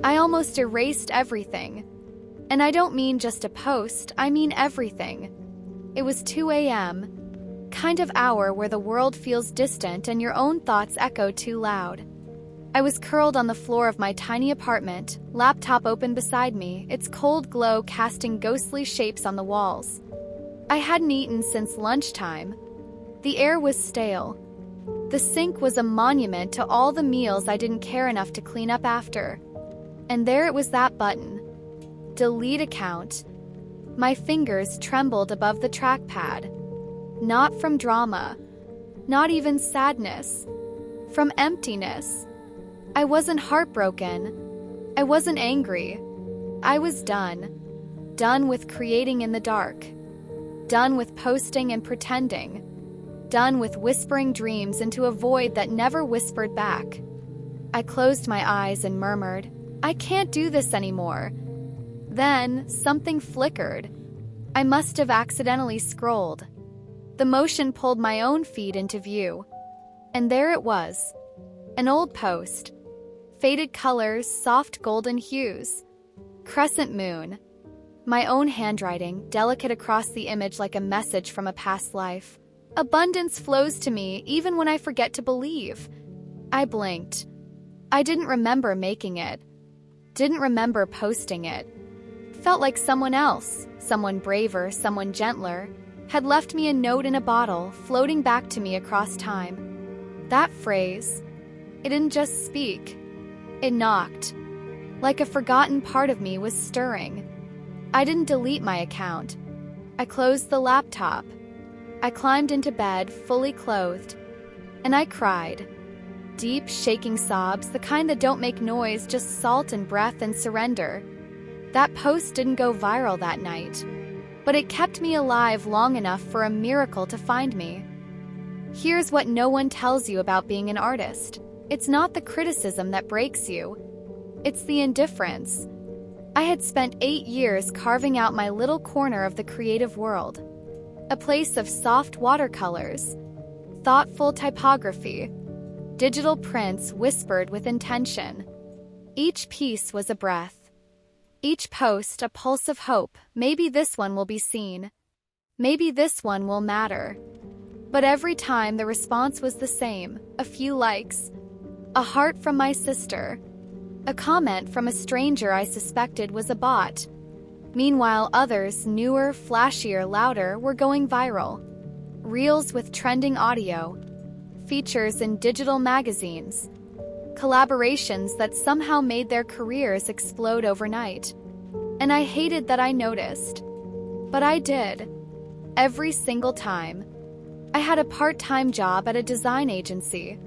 I almost erased everything. And I don't mean just a post, I mean everything. It was 2 a.m., kind of hour where the world feels distant and your own thoughts echo too loud. I was curled on the floor of my tiny apartment, laptop open beside me, its cold glow casting ghostly shapes on the walls. I hadn't eaten since lunchtime. The air was stale. The sink was a monument to all the meals I didn't care enough to clean up after. And there it was, that button. Delete account. My fingers trembled above the trackpad. Not from drama. Not even sadness. From emptiness. I wasn't heartbroken. I wasn't angry. I was done. Done with creating in the dark. Done with posting and pretending. Done with whispering dreams into a void that never whispered back. I closed my eyes and murmured, I can't do this anymore. Then, something flickered. I must have accidentally scrolled. The motion pulled my own feed into view. And there it was. An old post. Faded colors, soft golden hues. Crescent moon. My own handwriting, delicate across the image like a message from a past life. Abundance flows to me even when I forget to believe. I blinked. I didn't remember making it. Didn't remember posting it. Felt like someone else, someone braver, someone gentler, had left me a note in a bottle, floating back to me across time. That phrase, it didn't just speak. It knocked. Like a forgotten part of me was stirring. I didn't delete my account. I closed the laptop. I climbed into bed, fully clothed, and I cried. Deep, shaking sobs, the kind that don't make noise, just salt and breath and surrender. That post didn't go viral that night, but it kept me alive long enough for a miracle to find me. Here's what no one tells you about being an artist. It's not the criticism that breaks you. It's the indifference. I had spent 8 years carving out my little corner of the creative world. A place of soft watercolors, thoughtful typography, digital prints whispered with intention. Each piece was a breath. Each post a pulse of hope. Maybe this one will be seen. Maybe this one will matter. But every time the response was the same. A few likes. A heart from my sister. A comment from a stranger I suspected was a bot. Meanwhile, others, newer, flashier, louder, were going viral. Reels with trending audio. Features in digital magazines. Collaborations that somehow made their careers explode overnight. And I hated that I noticed. But I did. Every single time. I had a part-time job at a design agency.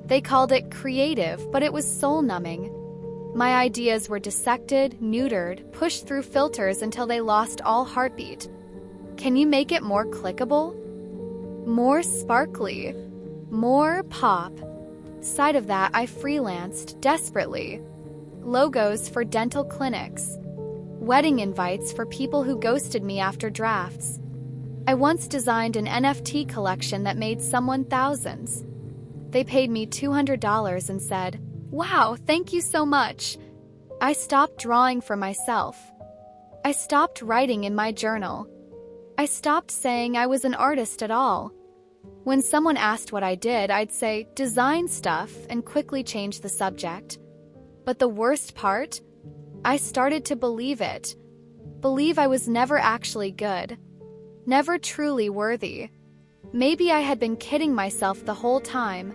They called it creative, but it was soul-numbing. My ideas were dissected, neutered, pushed through filters until they lost all heartbeat. Can you make it more clickable? More sparkly? More pop? Side of that, I freelanced desperately. Logos for dental clinics. Wedding invites for people who ghosted me after drafts. I once designed an NFT collection that made someone thousands. They paid me $200 and said, "Wow, thank you so much." I stopped drawing for myself. I stopped writing in my journal. I stopped saying I was an artist at all. When someone asked what I did, I'd say, design stuff, and quickly change the subject. But the worst part? I started to believe it. Believe I was never actually good. Never truly worthy. Maybe I had been kidding myself the whole time.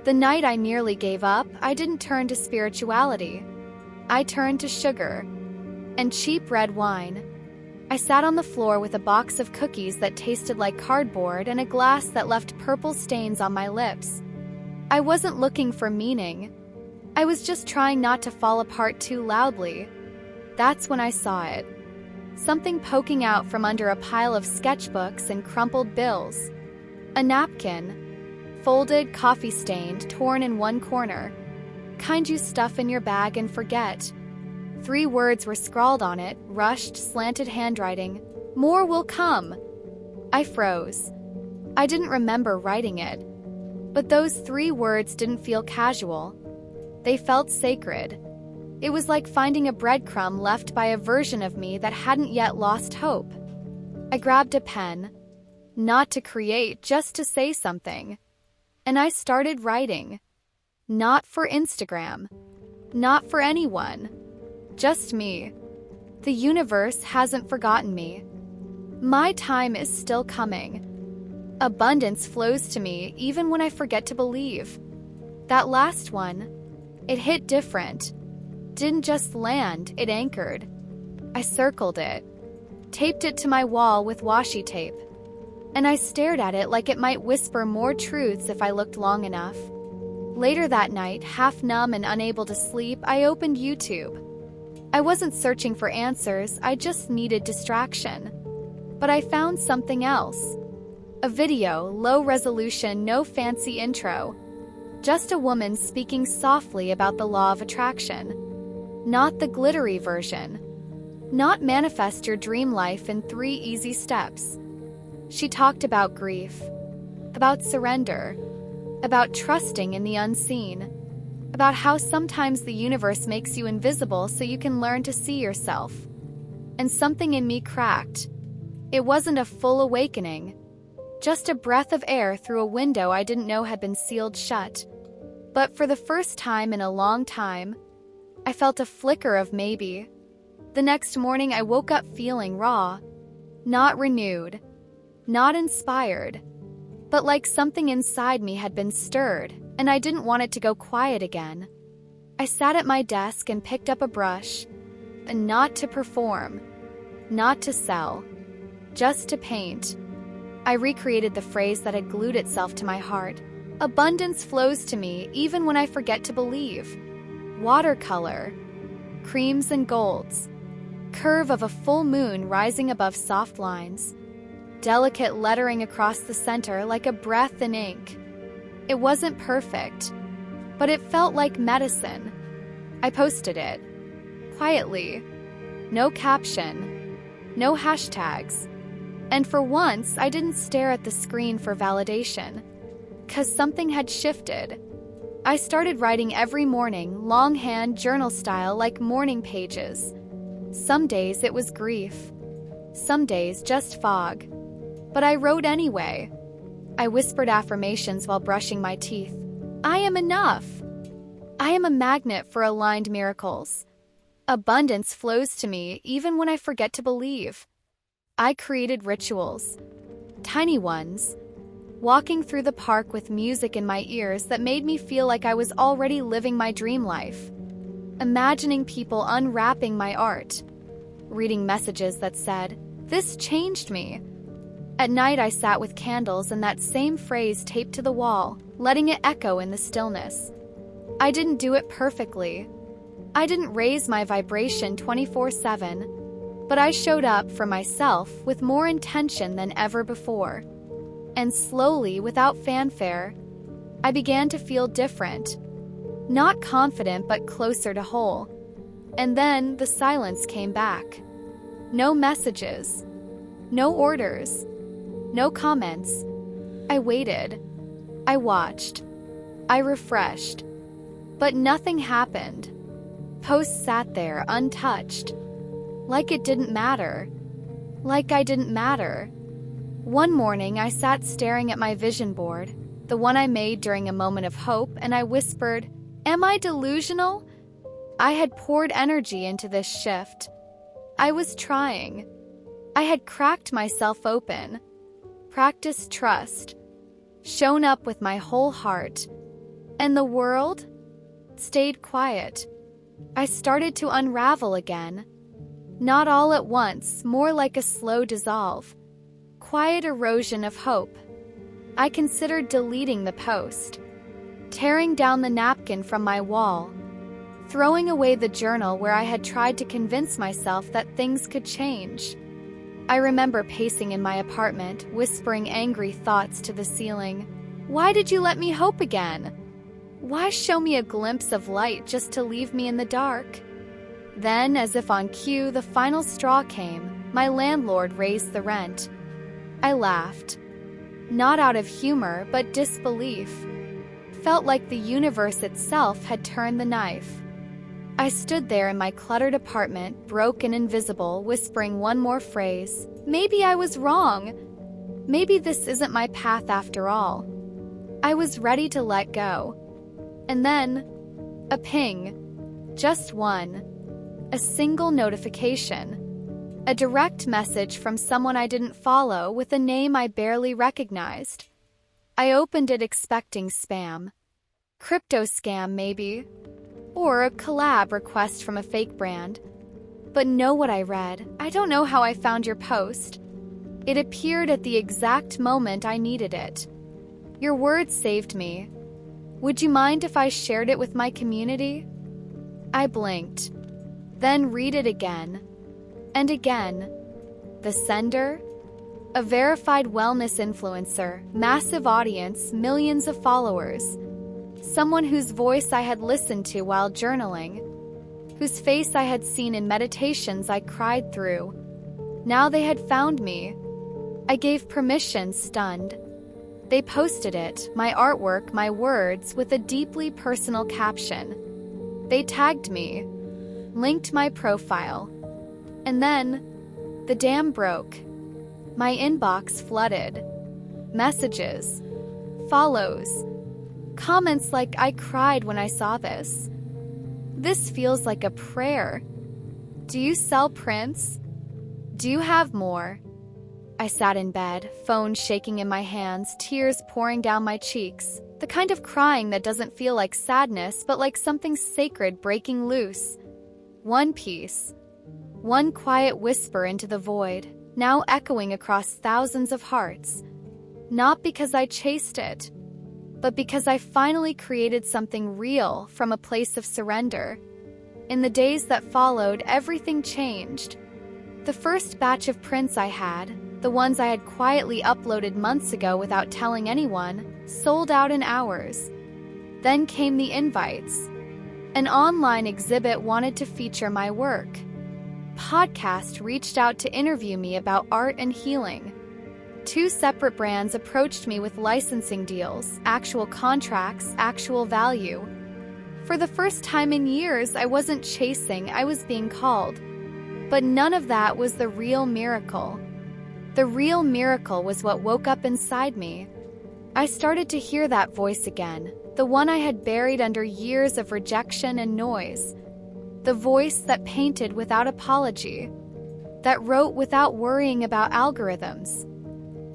The night I nearly gave up, I didn't turn to spirituality. I turned to sugar and cheap red wine. I sat on the floor with a box of cookies that tasted like cardboard and a glass that left purple stains on my lips. I wasn't looking for meaning. I was just trying not to fall apart too loudly. That's when I saw it. Something poking out from under a pile of sketchbooks and crumpled bills. A napkin. Folded, coffee-stained, torn in one corner. Kind you stuff in your bag and forget. 3 words were scrawled on it, rushed, slanted handwriting. More will come. I froze. I didn't remember writing it. But those 3 words didn't feel casual. They felt sacred. It was like finding a breadcrumb left by a version of me that hadn't yet lost hope. I grabbed a pen, not to create, just to say something. And I started writing. Not for Instagram. Not for anyone. Just me. The universe hasn't forgotten me. My time is still coming. Abundance flows to me even when I forget to believe. That last one, it hit different. Didn't just land, it anchored. I circled it, taped it to my wall with washi tape, and I stared at it like it might whisper more truths if I looked long enough. Later that night, half numb and unable to sleep, I opened YouTube. I wasn't searching for answers, I just needed distraction. But I found something else. A video, low resolution, no fancy intro. Just a woman speaking softly about the law of attraction. Not the glittery version. Not manifest your dream life in 3 easy steps. She talked about grief, about surrender, about trusting in the unseen, about how sometimes the universe makes you invisible so you can learn to see yourself. And something in me cracked. It wasn't a full awakening, just a breath of air through a window I didn't know had been sealed shut. But for the first time in a long time, I felt a flicker of maybe. The next morning I woke up feeling raw, not renewed, not inspired, but like something inside me had been stirred, and I didn't want it to go quiet again. I sat at my desk and picked up a brush, and not to perform, not to sell, just to paint. I recreated the phrase that had glued itself to my heart. Abundance flows to me even when I forget to believe. Watercolor, creams and golds, curve of a full moon rising above soft lines, delicate lettering across the center like a breath in ink. It wasn't perfect, but it felt like medicine. I posted it, quietly, no caption, no hashtags, and for once I didn't stare at the screen for validation, 'cause something had shifted. I started writing every morning, longhand journal style like morning pages. Some days it was grief, some days just fog. But I wrote anyway. I whispered affirmations while brushing my teeth. I am enough. I am a magnet for aligned miracles. Abundance flows to me even when I forget to believe. I created rituals, tiny ones, walking through the park with music in my ears that made me feel like I was already living my dream life. Imagining people unwrapping my art, reading messages that said, "This changed me." At night I sat with candles and that same phrase taped to the wall, letting it echo in the stillness. I didn't do it perfectly. I didn't raise my vibration 24/7, but I showed up for myself with more intention than ever before. And slowly, without fanfare, I began to feel different. Not confident, but closer to whole. And then the silence came back. No messages, no orders, no comments. I waited. I watched. I refreshed. But nothing happened. Posts sat there untouched. Like it didn't matter. Like I didn't matter. One morning I sat staring at my vision board, the one I made during a moment of hope, and I whispered, "Am I delusional?" I had poured energy into this shift. I was trying. I had cracked myself open, practiced trust, shown up with my whole heart, and the world stayed quiet. I started to unravel again. Not all at once, more like a slow dissolve. Quiet erosion of hope. I considered deleting the post, tearing down the napkin from my wall, throwing away the journal where I had tried to convince myself that things could change. I remember pacing in my apartment, whispering angry thoughts to the ceiling. Why did you let me hope again? Why show me a glimpse of light just to leave me in the dark? Then, as if on cue, the final straw came. My landlord raised the rent. I laughed. Not out of humor, but disbelief. Felt like the universe itself had turned the knife. I stood there in my cluttered apartment, broke and invisible, whispering one more phrase. Maybe I was wrong. Maybe this isn't my path after all. I was ready to let go. And then, a ping. Just one. A single notification. A direct message from someone I didn't follow with a name I barely recognized. I opened it expecting spam. Crypto scam, maybe. Or a collab request from a fake brand. But know what I read. I don't know how I found your post. It appeared at the exact moment I needed it. Your words saved me. Would you mind if I shared it with my community? I blinked. Then read it again. And again. The sender? A verified wellness influencer, massive audience, millions of followers. Someone whose voice I had listened to while journaling, whose face I had seen in meditations I cried through. Now they had found me. I gave permission, stunned. They posted it, my artwork, my words, with a deeply personal caption. They tagged me, linked my profile. And then, the dam broke. My inbox flooded. Messages, follows, comments like I cried when I saw this. This feels like a prayer. Do you sell prints? Do you have more? I sat in bed, phone shaking in my hands, tears pouring down my cheeks. The kind of crying that doesn't feel like sadness, but like something sacred breaking loose. One piece. One quiet whisper into the void, now echoing across thousands of hearts. Not because I chased it, but because I finally created something real from a place of surrender. In the days that followed, everything changed. The first batch of prints I had, the ones I had quietly uploaded months ago without telling anyone, sold out in hours. Then came the invites. An online exhibit wanted to feature my work. Podcast reached out to interview me about art and healing. 2 separate brands approached me with licensing deals, actual contracts, actual value. For the first time in years, I wasn't chasing, I was being called. But none of that was the real miracle. The real miracle was what woke up inside me. I started to hear that voice again, the one I had buried under years of rejection and noise. The voice that painted without apology, that wrote without worrying about algorithms,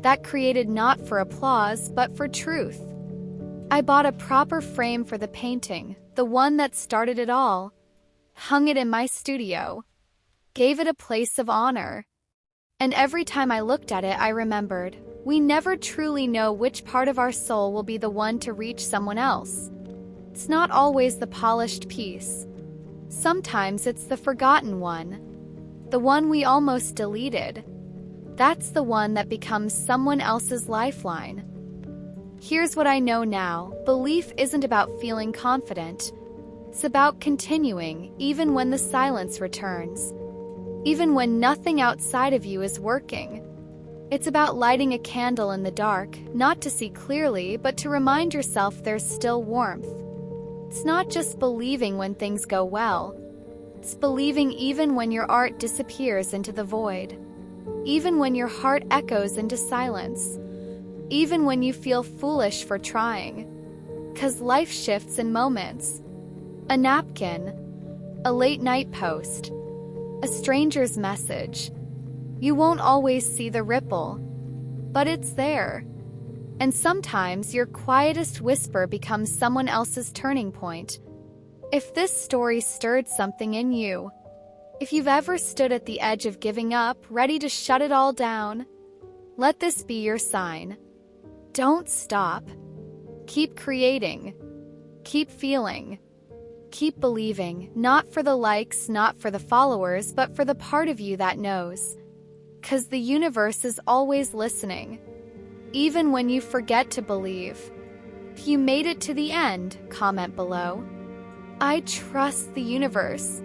that created not for applause but for truth. I bought a proper frame for the painting, the one that started it all, hung it in my studio, gave it a place of honor. And every time I looked at it, I remembered, we never truly know which part of our soul will be the one to reach someone else. It's not always the polished piece. Sometimes it's the forgotten one, the one we almost deleted. That's the one that becomes someone else's lifeline. Here's what I know now. Belief isn't about feeling confident. It's about continuing, even when the silence returns. Even when nothing outside of you is working. It's about lighting a candle in the dark, not to see clearly, but to remind yourself there's still warmth. It's not just believing when things go well. It's believing even when your art disappears into the void. Even when your heart echoes into silence. Even when you feel foolish for trying. 'Cause life shifts in moments. A napkin. A late night post. A stranger's message. You won't always see the ripple, but it's there. And sometimes your quietest whisper becomes someone else's turning point. If this story stirred something in you, if you've ever stood at the edge of giving up, ready to shut it all down, let this be your sign. Don't stop. Keep creating. Keep feeling. Keep believing, not for the likes, not for the followers, but for the part of you that knows. 'Cause the universe is always listening. Even when you forget to believe. If you made it to the end, comment below. I trust the universe.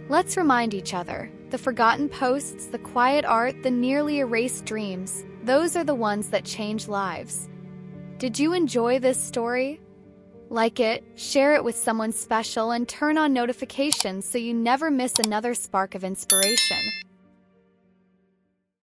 Let's remind each other. The forgotten posts, the quiet art, the nearly erased dreams, those are the ones that change lives. Did you enjoy this story? Like it, share it with someone special, and turn on notifications so you never miss another spark of inspiration.